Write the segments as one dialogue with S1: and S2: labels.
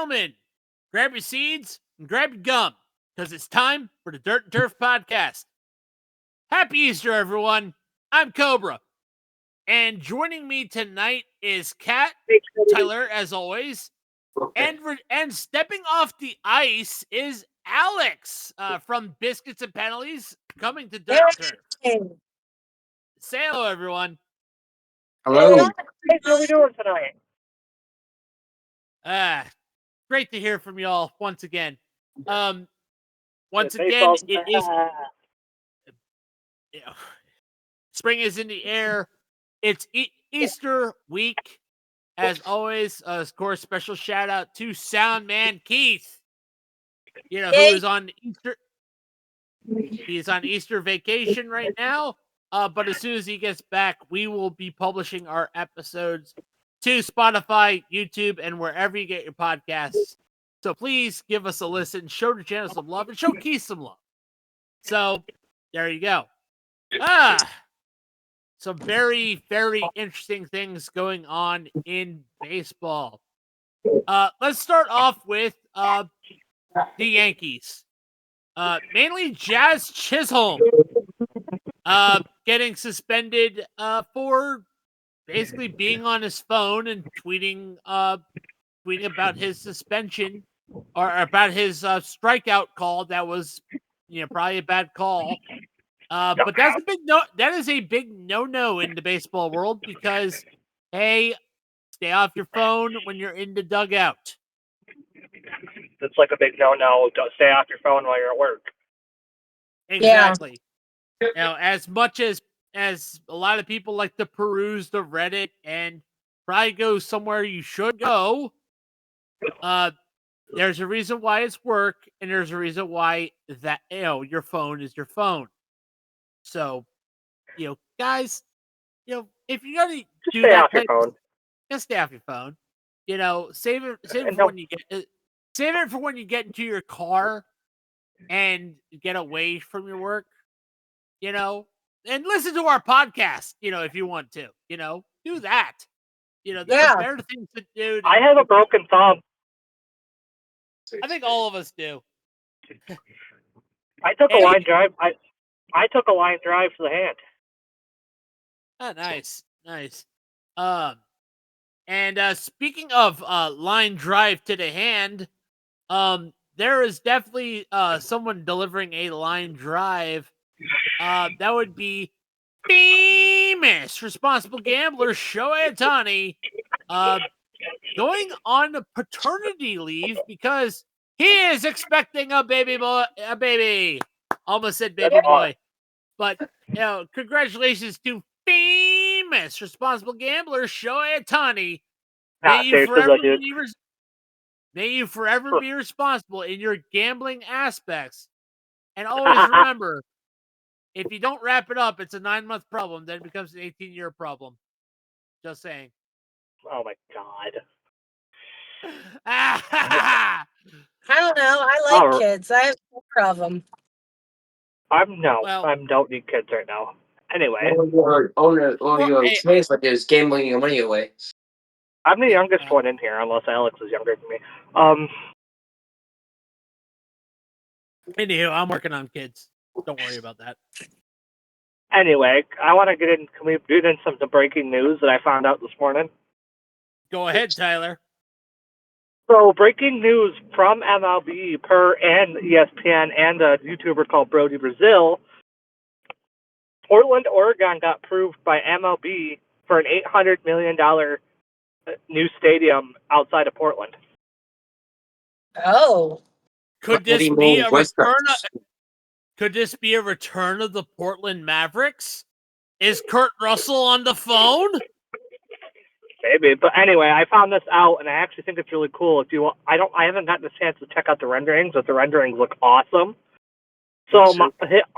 S1: gentlemen, grab your seeds and grab your gum, because it's time for the Dirt and Turf podcast. Happy Easter, everyone. I'm Cobra. And joining me tonight is Kat, Tylor, as always. And stepping off the ice is Alex from Biscuits and Penalties, coming to Dirt and Turf. Say hello, everyone.
S2: Hello. Hey, how are we doing tonight?
S1: Great to hear from y'all once again. Once again, it is spring is in the air. It's Easter week, as always. Of course, special shout out to Sound Man Keith. Who is on Easter. He's on Easter vacation right now. But as soon as he gets back, we will be publishing our episodes to Spotify, YouTube, and wherever you get your podcasts. So please give us a listen, show the channel some love, and show Keith some love. So there you go. Some very, very interesting things going on in baseball. Let's start off with the Yankees. Mainly Jazz Chisholm getting suspended for basically being on his phone and tweeting about his suspension or about his strikeout call. That was, probably a bad call. But that is a big no in the baseball world because, hey, stay off your phone when you're in the dugout.
S2: It's like a big no. Don't stay off your phone while you're at work.
S1: Exactly. Yeah. As much as a lot of people like to peruse the Reddit and probably go somewhere you should go, there's a reason why it's work, and there's a reason why that your phone is your phone. So, guys, if you're gonna do
S2: stay
S1: that,
S2: off your phone.
S1: Just stay off your phone. Save it for when you get. Save it for when you get into your car and get away from your work. And listen to our podcast. If you want to. Do that. There's better things to do.
S2: I have a broken thumb.
S1: I think all of us do.
S2: I took a line drive. I took a line drive to the hand.
S1: Oh, nice. And speaking of line drive to the hand, there is definitely someone delivering a line drive. That would be famous responsible gambler Shohei Ohtani going on paternity leave because he is expecting a baby boy. Almost said baby boy. But, congratulations to famous responsible gambler Shohei Ohtani. May you forever be responsible in your gambling aspects. And always remember, if you don't wrap it up, it's a 9-month problem. Then it becomes an 18-year problem. Just saying.
S2: Oh, my God.
S3: I don't know. I like kids. I have no problem.
S2: I don't need kids right now. Anyway.
S4: It's like there's gambling your money away.
S2: I'm the youngest one in here, unless Alex is younger than me.
S1: Anywho, I'm working on kids. Don't worry about that.
S2: Anyway, I want to get in. Can we get in some breaking news that I found out this morning?
S1: Go ahead, Tylor.
S2: So, breaking news from MLB and ESPN and a YouTuber called Brody Brazil. Portland, Oregon got approved by MLB for an $800 million new stadium outside of Portland.
S3: Oh.
S1: Could this be a return? Could this be a return of the Portland Mavericks? Is Kurt Russell on the phone?
S2: Maybe, but anyway, I found this out, and I actually think it's really cool. I haven't gotten a chance to check out the renderings, but the renderings look awesome. So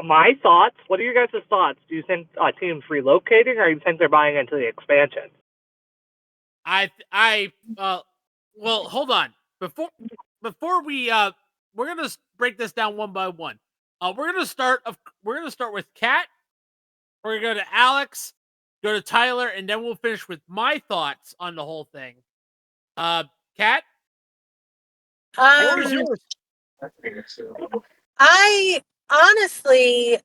S2: my thoughts. What are your guys' thoughts? Do you think teams relocating, or do you think they're buying into the expansion?
S1: Well, hold on. Before we we're gonna break this down one by one. We're gonna start with Kat. We're gonna go to Alex, go to Tylor, and then we'll finish with my thoughts on the whole thing. Kat? Floor is yours.
S3: I honestly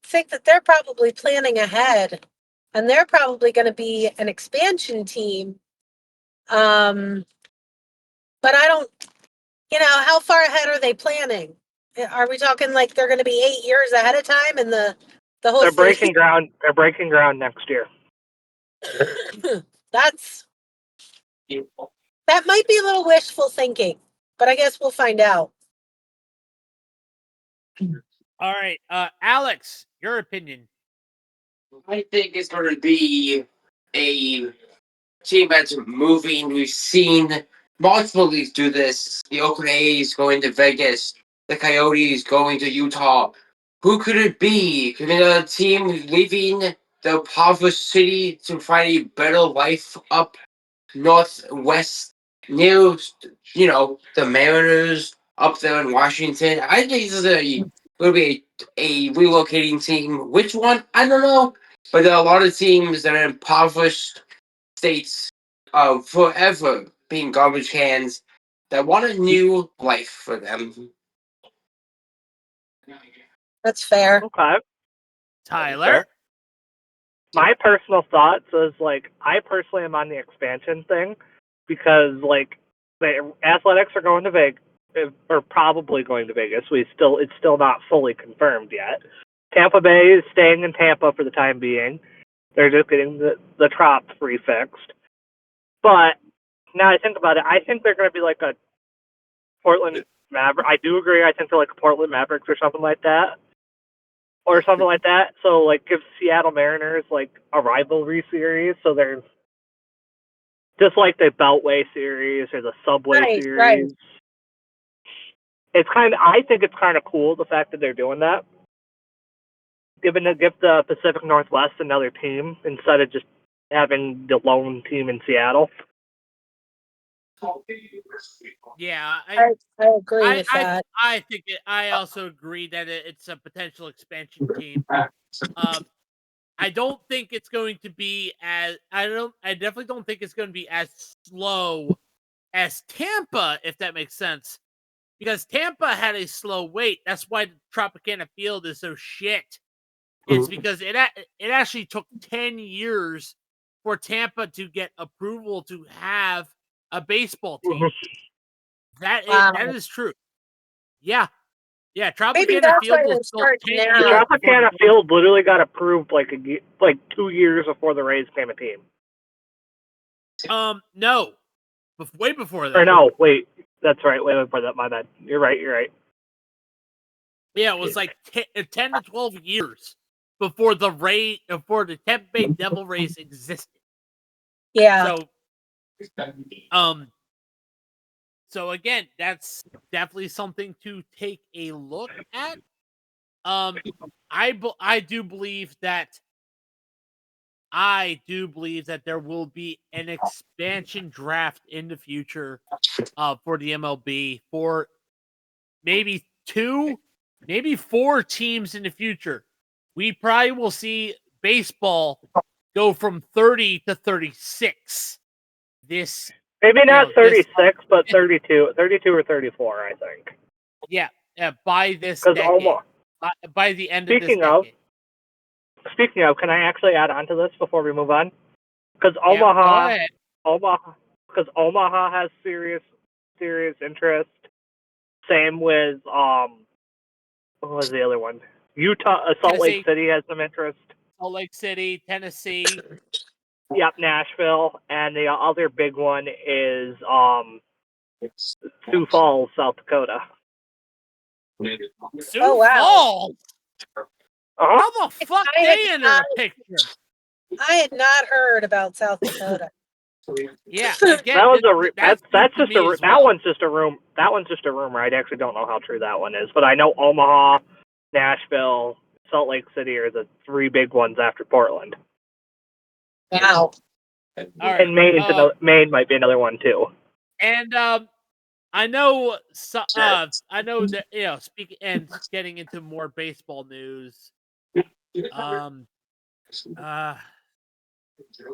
S3: think that they're probably planning ahead, and they're probably going to be an expansion team. But I don't, how far ahead are they planning? Are we talking like they're going to be 8 years ahead of time and the whole
S2: They're
S3: city?
S2: breaking ground. They're breaking ground next year.
S3: That might be a little wishful thinking, but I guess we'll find out.
S1: All right, Alex, your opinion.
S4: I think it's going to be a team that's moving. We've seen multiple leagues do this. The Oakland A's going to Vegas. The Coyotes going to Utah. Who could it be? Could it be a team leaving the powerful city to find a better life up northwest near, the Mariners up there in Washington? I think this is will be a relocating team. Which one? I don't know. But there are a lot of teams that are impoverished states forever being garbage cans that want a new life for them.
S3: That's fair.
S2: Okay.
S1: Tyler?
S2: My personal thoughts is I personally am on the expansion thing because the Athletics are going to Vegas or probably going to Vegas. It's still not fully confirmed yet. Tampa Bay is staying in Tampa for the time being. They're just getting the Trop refixed. But now I think about it, I think they're going to be like a Portland Maverick. I do agree. I think they're like a Portland Mavericks or something like that. So give Seattle Mariners a rivalry series. So there's just like the Beltway series or the Subway series.
S3: Right.
S2: I think it's kind of cool the fact that they're doing that. Give the Pacific Northwest another team instead of just having the lone team in Seattle.
S1: Yeah,
S3: I agree with that.
S1: I also agree that it's a potential expansion team. I don't think it's going to be I definitely don't think it's going to be as slow as Tampa, if that makes sense. Because Tampa had a slow wait. That's why the Tropicana Field is so shit. It's because it actually took 10 years for Tampa to get approval to have a baseball team. That is true. Yeah. Yeah,
S3: Maybe
S1: Tropicana
S3: that's
S1: Field
S3: why
S1: was
S3: they're
S1: built
S3: starting
S1: 10
S3: now.
S1: years before
S2: Tropicana
S1: the-
S2: Field literally got approved 2 years before the Rays came a team.
S1: No. Way before that.
S2: Or no, wait. That's right. Wait before that. My bad. You're right.
S1: Yeah, it was like 10 to 12 years before the Tampa Bay Devil Rays existed.
S3: Yeah.
S1: So again, that's definitely something to take a look at. I do believe that there will be an expansion draft in the future for the MLB for maybe 2, maybe 4 teams in the future. We probably will see baseball go from 30 to 36.
S2: Maybe not 36, but 32 or 34, I think.
S1: Yeah, by this decade. By the end of this decade.
S2: Speaking of, can I actually add on to this before we move on? Because
S1: Omaha
S2: has serious interest. Same with what was the other one? Utah, Salt Lake City has some interest.
S1: Salt Lake City, Tennessee.
S2: Yep, Nashville, and the other big one is Sioux Falls, South Dakota.
S1: Sioux Falls? How the fuck they enter the picture?
S3: I had not heard about South Dakota.
S1: Yeah, again,
S2: that one's just a room. That one's just a rumor. I actually don't know how true that one is, but I know Omaha, Nashville, Salt Lake City are the 3 big ones after Portland.
S3: Wow.
S1: Right,
S2: and Maine might be another one too.
S1: And I know that speaking and getting into more baseball news.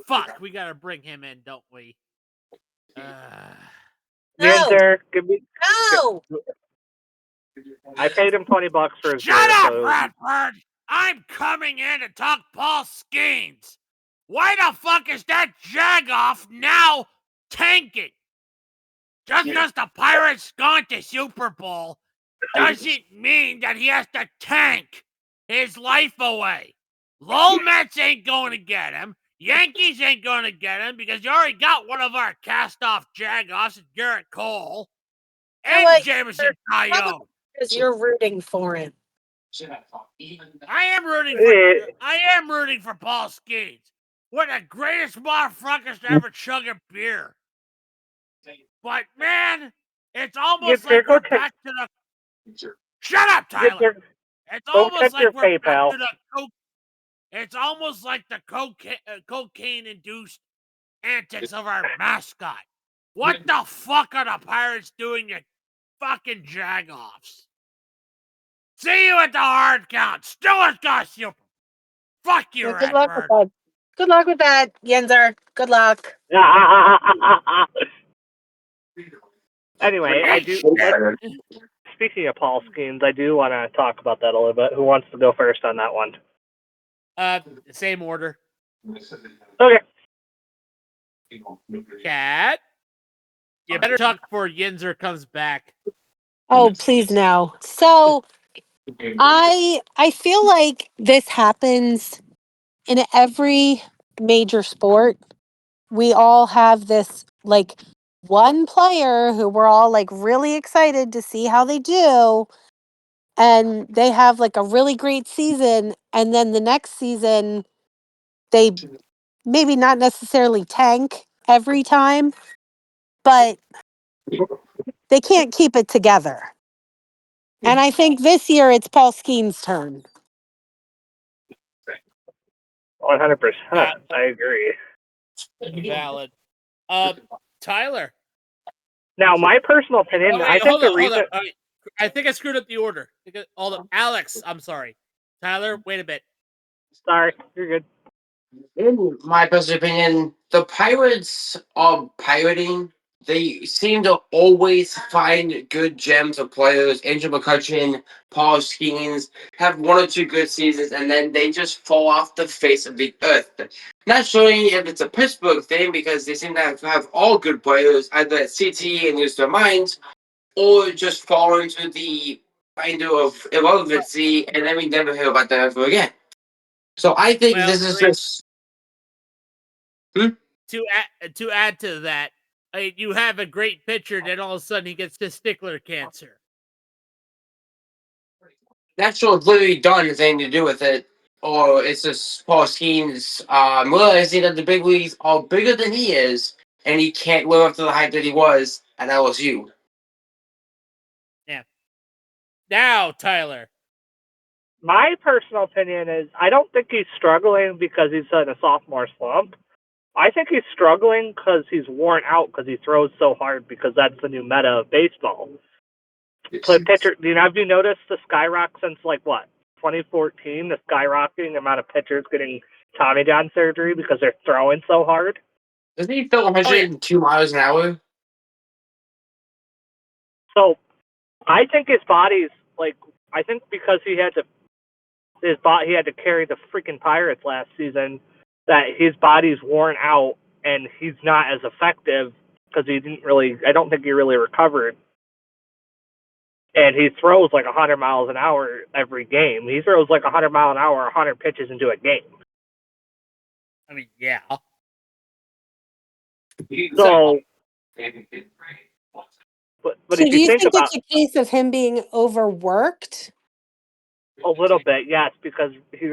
S1: Fuck, we gotta bring him in, don't we?
S3: No.
S2: Yinzer, give me.
S3: No.
S2: I paid him $20 for his
S1: Shut
S2: beer,
S1: up,
S2: so
S1: Bradford! I'm coming in to talk Paul Skeens. Why the fuck is that Jagoff now tanking? Just because the Pirates gone to Super Bowl doesn't mean that he has to tank his life away. Lowell Mets ain't going to get him. Yankees ain't going to get him because you already got one of our cast-off Jagoffs, Garrett Cole, and
S3: what?
S1: Jameson
S3: Probably
S1: Coyote.
S3: because you're rooting for him.
S1: I am rooting for Paul Skeens. One of the greatest motherfuckers to ever chug a beer. But man, it's almost
S2: Yinzer,
S1: like
S2: go
S1: we're
S2: check.
S1: back to the. Shut up, Tyler.
S2: Yinzer,
S1: It's
S2: go
S1: almost
S2: check your
S1: like we're back
S2: PayPal.
S1: to the It's almost like the cocaine-induced antics of our mascot. What the fuck are the Pirates doing, you fucking jagoffs? See you at the hard count. Steelers got Super. Fuck you,
S3: Good luck with
S1: Redbird.
S3: that. Good luck with that, Yenzer. Good luck.
S2: Anyway, I do.
S1: Shit.
S2: Speaking of Paul Skeens, I do want to talk about that a little bit. Who wants to go first on that one?
S1: Same order.
S2: Okay.
S1: Cat. You better talk before Yinzer comes back.
S3: Oh, please no. So I feel like this happens in every major sport. We all have this like one player who we're all like really excited to see how they do, and they have like a really great season, and then the next season they maybe not necessarily tank every time, but they can't keep it together. And I think this year it's Paul Skeen's turn.
S2: 100%. I agree.
S1: Valid. Tyler.
S2: Now, my personal opinion, I think the reason.
S1: Hold on. I think I screwed up the order. Hold on. Alex, I'm sorry. Tyler, wait a bit.
S2: Sorry, you're good.
S4: In my personal opinion, the Pirates are pirating. They seem to always find good gems of players. Andrew McCutcheon, Paul Skeens have one or two good seasons, and then they just fall off the face of the earth. Not sure if it's a Pittsburgh thing because they seem to have all good players, either at CT and use their minds, or just fall into the kind of irrelevancy, and then we never hear about them ever again. So I think this is just.
S1: To add to that, you have a great pitcher, then all of a sudden he gets testicular cancer.
S4: That's what literally done anything to do with it, or it's just Paul Skeens realizing that the big leagues are bigger than he is, and he can't live up to the hype that he was at LSU.
S1: Yeah. Now, Tyler.
S2: My personal opinion is I don't think he's struggling because he's in a sophomore slump. I think he's struggling because he's worn out because he throws so hard because that's the new meta of baseball. Pitcher, have you noticed the skyrocket since like what 2014? The skyrocketing amount of pitchers getting Tommy John surgery because they're throwing so hard.
S4: Doesn't he throw 102 miles an hour?
S2: So I think his body's like I think because he had to carry the freaking Pirates last season that his body's worn out and he's not as effective because I don't think he really recovered. And he throws like 100 miles an hour every game. He throws like 100 mile an hour, 100 pitches into a game.
S1: I mean, yeah.
S2: So, but
S3: So
S2: if
S3: do
S2: you
S3: you
S2: think
S3: think
S2: about
S3: it's a case of him being overworked?
S2: a little bit, yes, because he's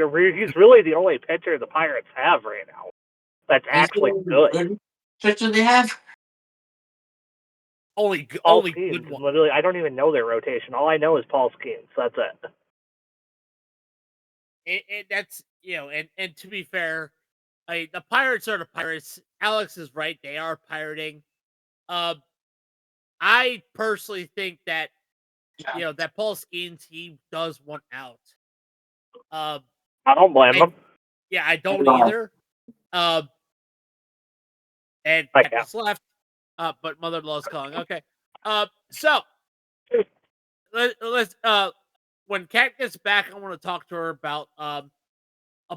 S2: really the only pitcher the Pirates have right now that's actually good.
S4: Pitcher they have?
S1: Only
S2: Paul
S1: only
S2: Skeens,
S1: good one.
S2: literally, I don't even know their rotation. All I know is Paul Skeens. That's it.
S1: That's and to be fair, the Pirates are the Pirates. Alex is right; they are pirating. I personally think that that Paul Skeens he does want out.
S2: I don't blame him.
S1: Yeah, I don't either. And
S2: I
S1: Cat just left. But mother-in-law's calling. Okay. So let's when Kat gets back, I want to talk to her about a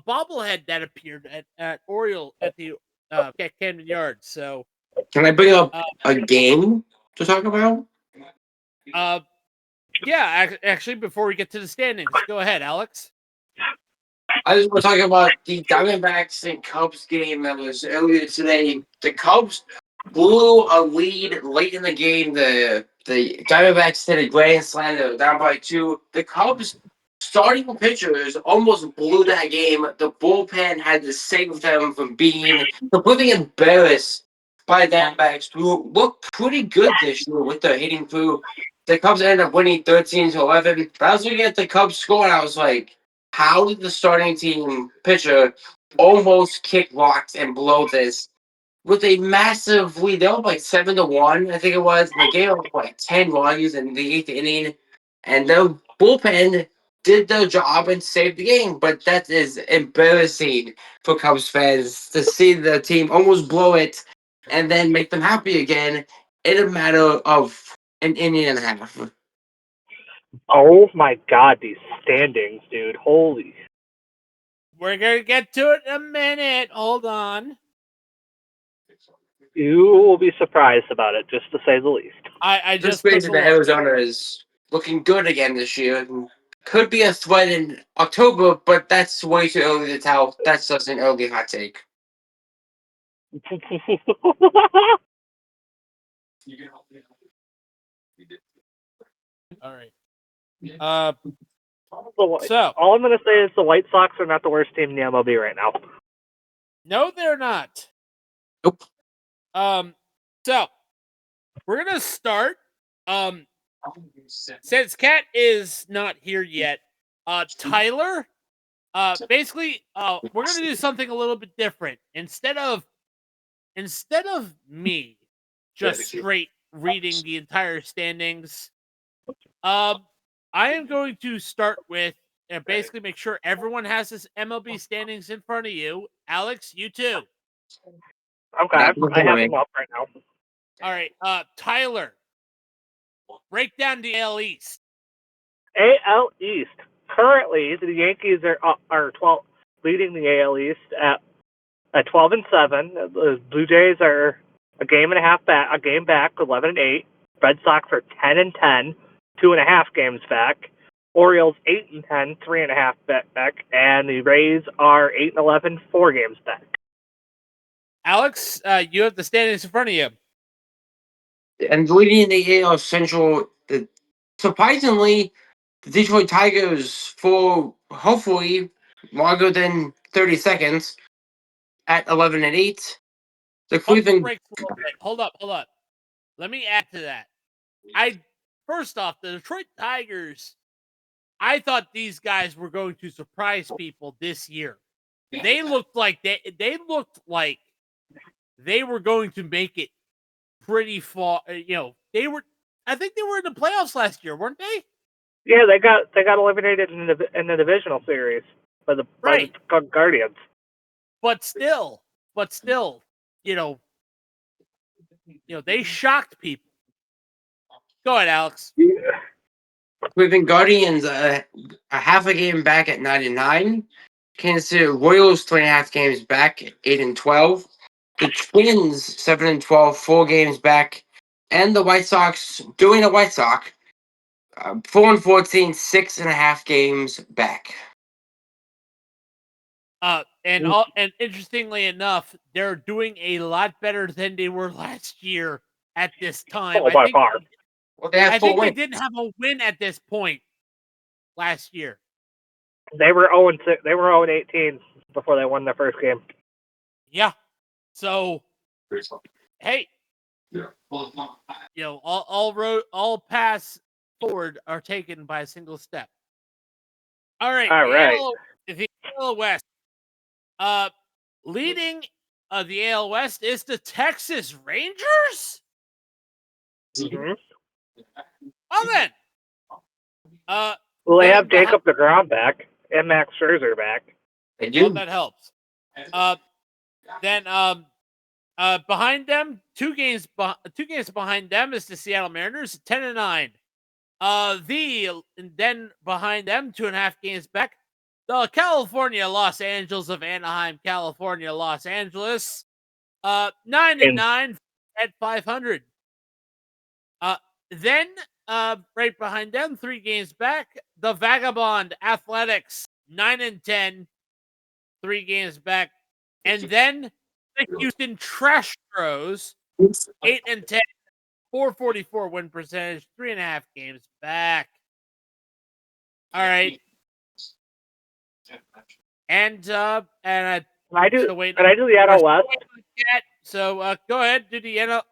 S1: bobblehead that appeared at Oriole at the Cat Camden Yard. So
S4: Can I bring up
S1: uh,
S4: a game to talk about?
S1: yeah, actually, before we get to the standings, go ahead, Alex.
S4: I just want to talk about the Diamondbacks and Cubs game that was earlier today. The Cubs blew a lead late in the game. The Diamondbacks hit a grand slam. They were down by 2. The Cubs starting pitchers almost blew that game. The bullpen had to save them from being completely embarrassed by the Diamondbacks, who looked pretty good this year with their hitting crew. The Cubs ended up winning 13-11. But I was looking at the Cubs score and I was like, how did the starting team pitcher almost kick rocks and blow this with a massive lead? They were like 7-1, I think it was. And they gave up like 10 runs in the 8th inning, and the bullpen did their job and saved the game. But that is embarrassing for Cubs fans to see the team almost blow it and then make them happy again in a matter of an inning and a half.
S2: Oh my God, these standings, dude! Holy.
S1: We're gonna get to it in a minute. Hold on.
S2: You will be surprised about it, just to say the least.
S1: I
S4: This
S1: just took
S4: brings
S1: a
S4: that
S1: look.
S4: Arizona is looking good again this year. Could be a threat in October, but that's way too early to tell. That's just an early hot take.
S1: All right.
S2: The
S1: So
S2: all I'm gonna say is the White Sox are not the worst team in the MLB right now.
S1: no, they're not.
S4: Nope.
S1: So we're gonna start. Since Kat is not here yet, Tylor. Basically, we're gonna do something a little bit different. Instead of me just straight reading the entire standings, I am going to start with basically make sure everyone has this MLB standings in front of you. Alex, you too.
S2: Okay,
S4: Not
S2: I have
S4: performing.
S2: them up right now.
S1: All right, Tylor, break down the AL East.
S2: AL East. Currently, the Yankees are 12 leading the AL East at 12-7. The Blue Jays are a game and a half back, 11-8. Red Sox are 10-10, 2.5 games back. Orioles 8-10, 3.5 back, and the Rays are 8-11, 4 games back.
S1: Alex, you have the standings in front of you.
S4: And leading the AL Central, surprisingly, the Detroit Tigers for hopefully longer than 30 seconds at 11-8. The
S1: Pump the
S4: Cleveland.
S1: brakes a little bit. Hold up. Let me add to that. First off, the Detroit Tigers, I thought these guys were going to surprise people this year. They looked like they were going to make it pretty far. I think they were in the playoffs last year, weren't they?
S2: Yeah, they got eliminated in the divisional series by the Guardians.
S1: But still, they shocked people. Go ahead, Alex.
S4: Cleveland Guardians a half a game back at 99. Kansas City Royals 3.5 games back, 8-12. The Twins 7-12, 4 games back, and the White Sox doing a White Sox 4-14, 6.5 games back.
S1: And interestingly enough, they're doing a lot better than they were last year at this time.
S2: Oh, by far.
S4: Well, they have
S1: I
S4: 4
S1: think they
S4: wins.
S1: didn't have a win at this point last year.
S2: They were 0-6. They were 0-18 before they won their first game.
S1: Yeah. So, hey, all paths forward are taken by a single step. All right.
S2: All right.
S1: The AL West. Leading the AL West is the Texas Rangers.
S2: Mm-hmm.
S1: Oh, then.
S2: Well, they have Jacob deGrom back and Max Scherzer back.
S4: They
S1: Well,
S4: do.
S1: that helps. Then Behind them, two games behind them is the Seattle Mariners, 10-9. Then behind them, 2.5 games back, the California Los Angeles of Anaheim, California, Los Angeles, 9-9 at 500. Then right behind them, 3 games back, the Vagabond Athletics, 9-10, 3 games back, and then the Houston Trastros, 8-10, 444 win percentage, 3.5 games back. All right. And
S2: Can I do
S1: still waiting.
S2: the NL West?
S1: So go ahead, do the NL.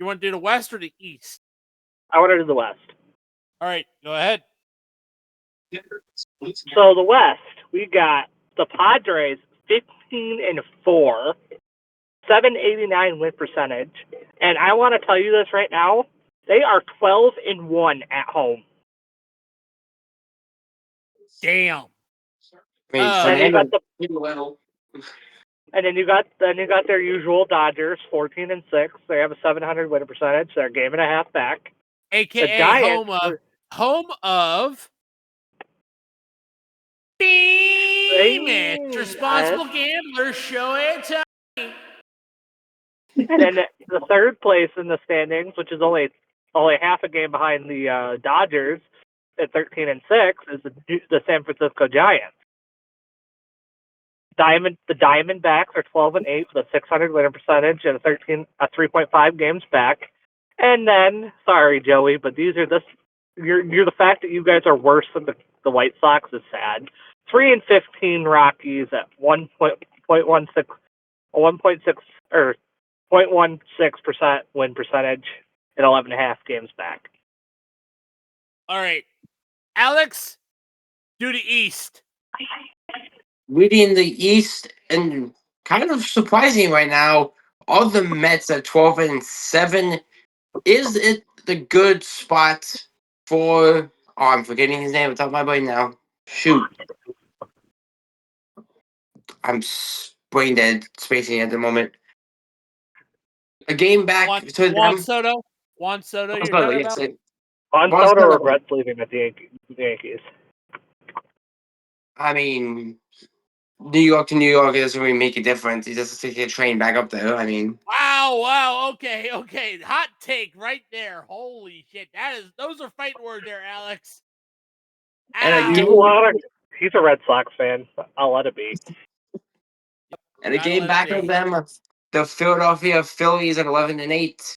S1: You want to do the West or the East?
S2: I want to do the West.
S1: All right, go ahead.
S2: So the West, we got the Padres 15-4, 789 win percentage, and I want to tell you this right now: they are 12-1 at home.
S1: Damn.
S2: And then you got their usual Dodgers 14-6. They have a 700 win percentage. They're a game and a half back.
S1: AKA home of famous responsible gamblers show it.
S2: And then the third place in the standings, which is only half a game behind the Dodgers at 13-6, is the San Francisco Giants. The Diamondbacks are 12-8 with a 600 winning percentage and a 3.5 games back. And then, sorry Joey, but these are you're the fact that you guys are worse than the White Sox is sad. 3-15 Rockies at 1.16 or 0.16% win percentage and 11.5 games back.
S1: All right, Alex, do the East.
S4: Leading the East, and kind of surprising right now, all the Mets at 12-7. Is it the good spot for? Oh, I'm forgetting his name. It's on my brain now. Shoot, I'm brain dead, spacing at the moment. A game back to
S1: Juan
S4: them.
S1: Soto. Juan Soto, you're
S4: Soto,
S1: talking
S4: yes,
S1: about?
S2: Juan Soto regrets leaving at the Yankees.
S4: I mean, New York to New York, it doesn't really make a difference. He just take a train back up there. I mean,
S1: wow, okay, hot take right there. Holy shit, those are fighting words there, Alex.
S4: and
S2: He's a Red Sox fan. I'll let it be.
S4: And a game back of them, the Philadelphia Phillies at 11-8.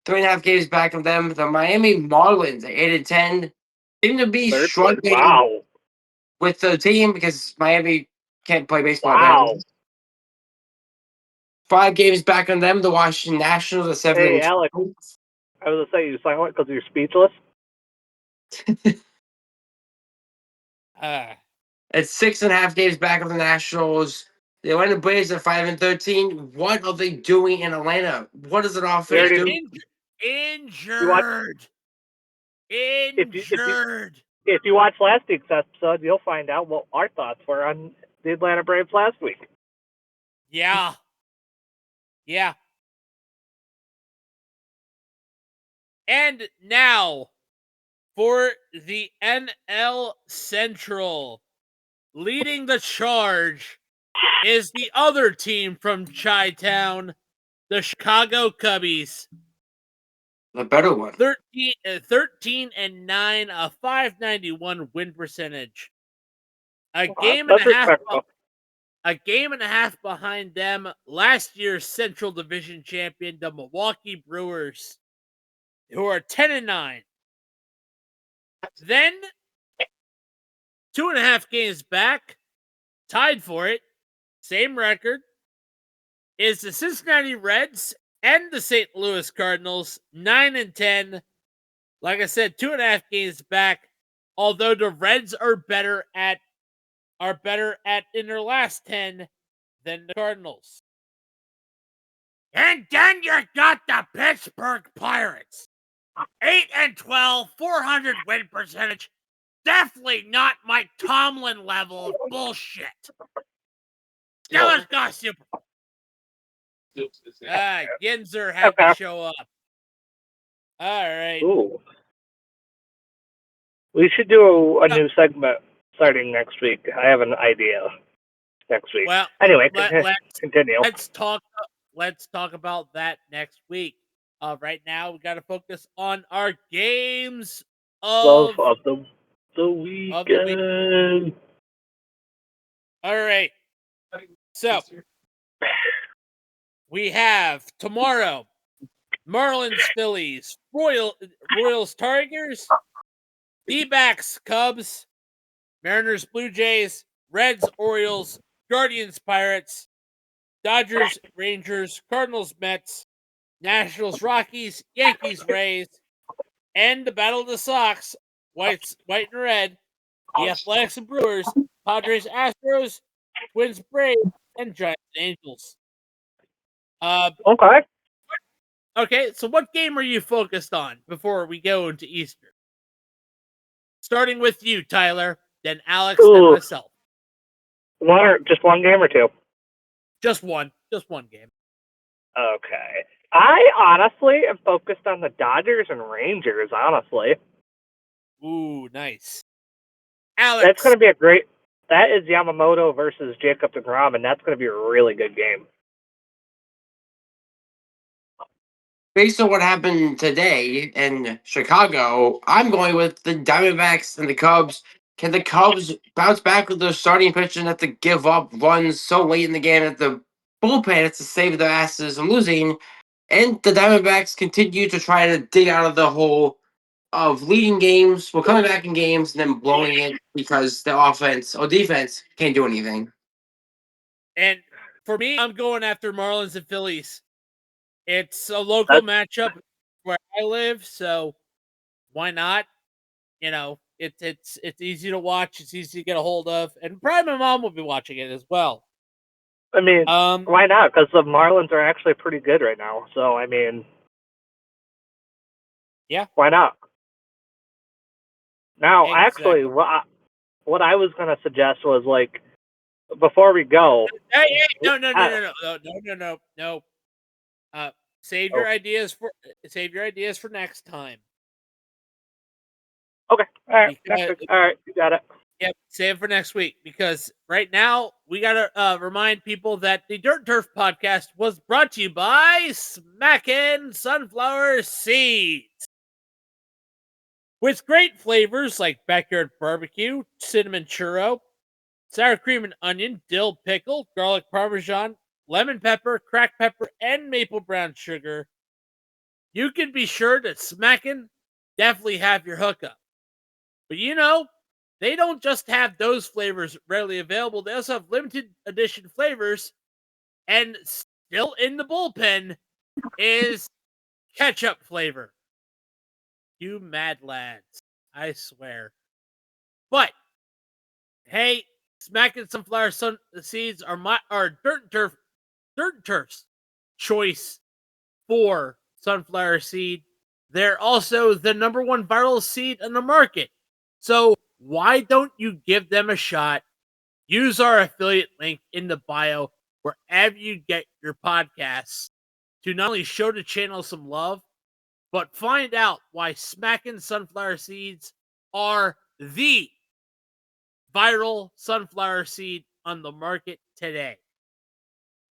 S4: 3.5 games back of them, the Miami Marlins at 8-10. Seem to be struggling with the team because Miami can't play baseball there. 5 games back on them, the Washington Nationals at 7.
S2: Hey, Alex, I was going to say, you silent because you're speechless?
S4: At 6.5 games back of the Nationals. The Atlanta Braves at 5-13. What are they doing in Atlanta? What does an offense do?
S1: Injured.
S2: If you watch last week's episode, you'll find out what our thoughts were on the Atlanta Braves last week.
S1: Yeah. And now for the NL Central, leading the charge is the other team from Chi-Town, the Chicago Cubbies.
S4: The better one.
S1: 13-9, a 591 win percentage. A game and a half behind them, last year's Central Division champion, the Milwaukee Brewers, who are 10-9. Then 2.5 games back, tied for it, same record, is the Cincinnati Reds and the St. Louis Cardinals, 9-10. Like I said, 2.5 games back. Although the Reds are better at in their last 10 than the Cardinals. And then you got the Pittsburgh Pirates, 8-12, 400 win percentage. Definitely not Mike Tomlin level of bullshit. Now let's go Super Bowl. Ginzer had to show up. All right.
S2: Ooh. We should do a new segment starting next week. I have an idea next week.
S1: Well,
S2: anyway,
S1: let's
S2: continue.
S1: let's talk about that next week. Right now we got to focus on our games
S2: Love
S1: of
S2: of the weekend.
S1: All right. So we have tomorrow Marlins, Phillies, Royals, Tigers, D-backs, Cubs, Mariners, Blue Jays, Reds, Orioles, Guardians, Pirates, Dodgers, Rangers, Cardinals, Mets, Nationals, Rockies, Yankees, Rays, and the Battle of the Sox, white and red, the Athletics and Brewers, Padres, Astros, Twins, Braves, and Giants, Angels.
S2: Okay.
S1: Okay, so what game are you focused on before we go into Easter? Starting with you, Tyler, then Alex, then myself.
S2: Just one game or two?
S1: Just one game.
S2: Okay. I honestly am focused on the Dodgers and Rangers, honestly.
S1: Ooh, nice. Alex.
S2: That's going to be a great... That is Yamamoto versus Jacob deGrom, and that's going to be a really good game.
S4: Based on what happened today in Chicago, I'm going with the Diamondbacks and the Cubs. Can the Cubs bounce back with their starting pitcher and have to give up runs so late in the game that the bullpen has to save their asses from losing? And the Diamondbacks continue to try to dig out of the hole of leading games, coming back in games, and then blowing it because the offense or defense can't do anything.
S1: And for me, I'm going after Marlins and Phillies. It's a local matchup where I live, so why not? You know, it's easy to watch. It's easy to get a hold of, and probably my mom will be watching it as well.
S2: I mean, why not? Because the Marlins are actually pretty good right now. So, I mean,
S1: yeah,
S2: why not? Now,
S1: exactly.
S2: actually, what I was going to suggest was, like, before we go...
S1: Hey, no. Save your ideas for next time.
S2: Okay. All right. All right. You got it.
S1: Yep. Save it for next week because right now we gotta remind people that the Dirt and Turf podcast was brought to you by Smackin' Sunflower Seeds. With great flavors like backyard barbecue, cinnamon churro, sour cream and onion, dill pickle, garlic parmesan, lemon pepper, cracked pepper, and maple brown sugar, you can be sure that Smackin' definitely have your hookup. But you know, they don't just have those flavors readily available. They also have limited edition flavors. And still in the bullpen is ketchup flavor. You mad lads. I swear. But, hey, Smackin' Sunflower Seeds are Dirt and Turf's choice for sunflower seed. They're also the number one viral seed in the market. So why don't you give them a shot? Use our affiliate link in the bio wherever you get your podcasts to not only show the channel some love, but find out why Smackin' Sunflower Seeds are the viral sunflower seed on the market today.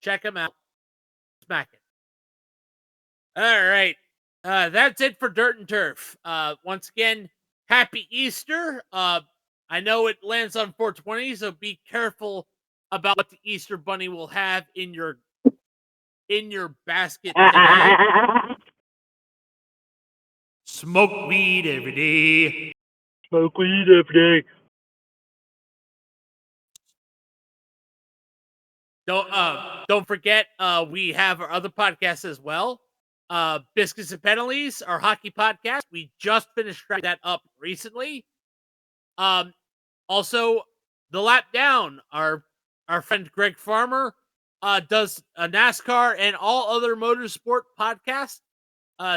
S1: Check them out. Smackin'. All right. That's it for Dirt and Turf. Once again, happy Easter. I know it lands on 420, so be careful about what the Easter Bunny will have in your basket today. Smoke weed every day.
S2: Smoke weed every day.
S1: Don't forget, we have our other podcasts as well. Biscuits and Penalties, our hockey podcast. We just finished that up recently. Also, The Lap Down, our friend Greg Farmer does a NASCAR and all other motorsport podcasts.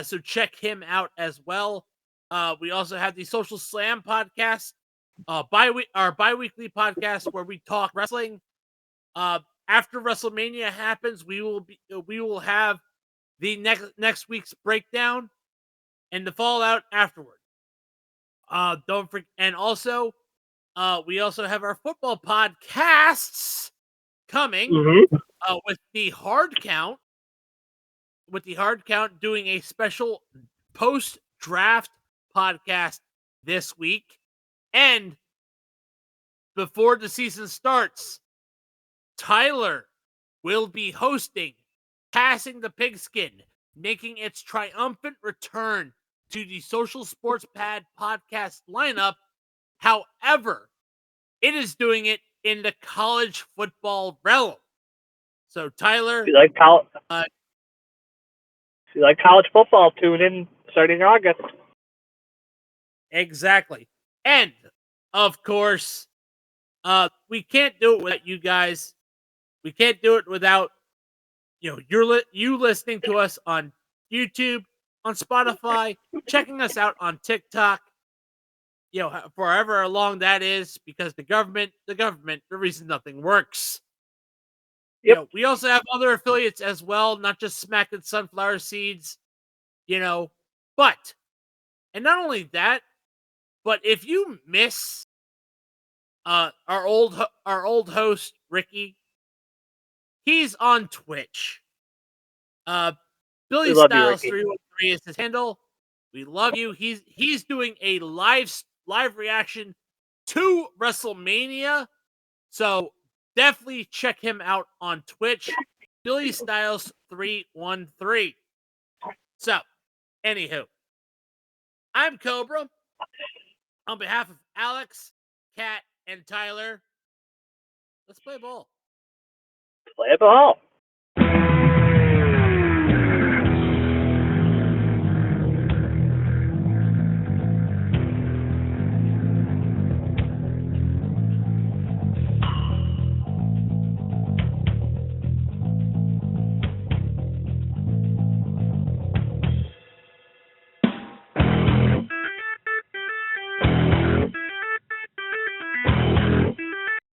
S1: So check him out as well. We also have the Social Slam podcast, our bi-weekly podcast where we talk wrestling. after WrestleMania happens, we will have the next week's breakdown and the fallout afterward. Don't forget, and also, we also have our football podcasts coming with the hard count. With the hard count doing a special post draft podcast this week, and before the season starts, Tylor will be hosting Passing the Pigskin, making its triumphant return to the Social Sports Pad podcast lineup. However, it is doing it in the college football realm. So, Tylor,
S2: If you like college football, tune in starting in August.
S1: exactly. And, of course, we can't do it without you guys. We can't do it without you listening to us on YouTube, on Spotify, checking us out on TikTok. Forever long that is, because the government, the reason nothing works.
S2: Yep.
S1: We also have other affiliates as well, not just Smack and Sunflower Seeds. But, and not only that, but if you miss our old host Ricky, he's on Twitch. Billy Styles 313 is his handle. We love you. He's doing a live reaction to WrestleMania, so definitely check him out on Twitch. Billy Styles 313. So, anywho, I'm Cobra. On behalf of Alex, Kat, and Tylor, let's play ball.
S2: Play ball.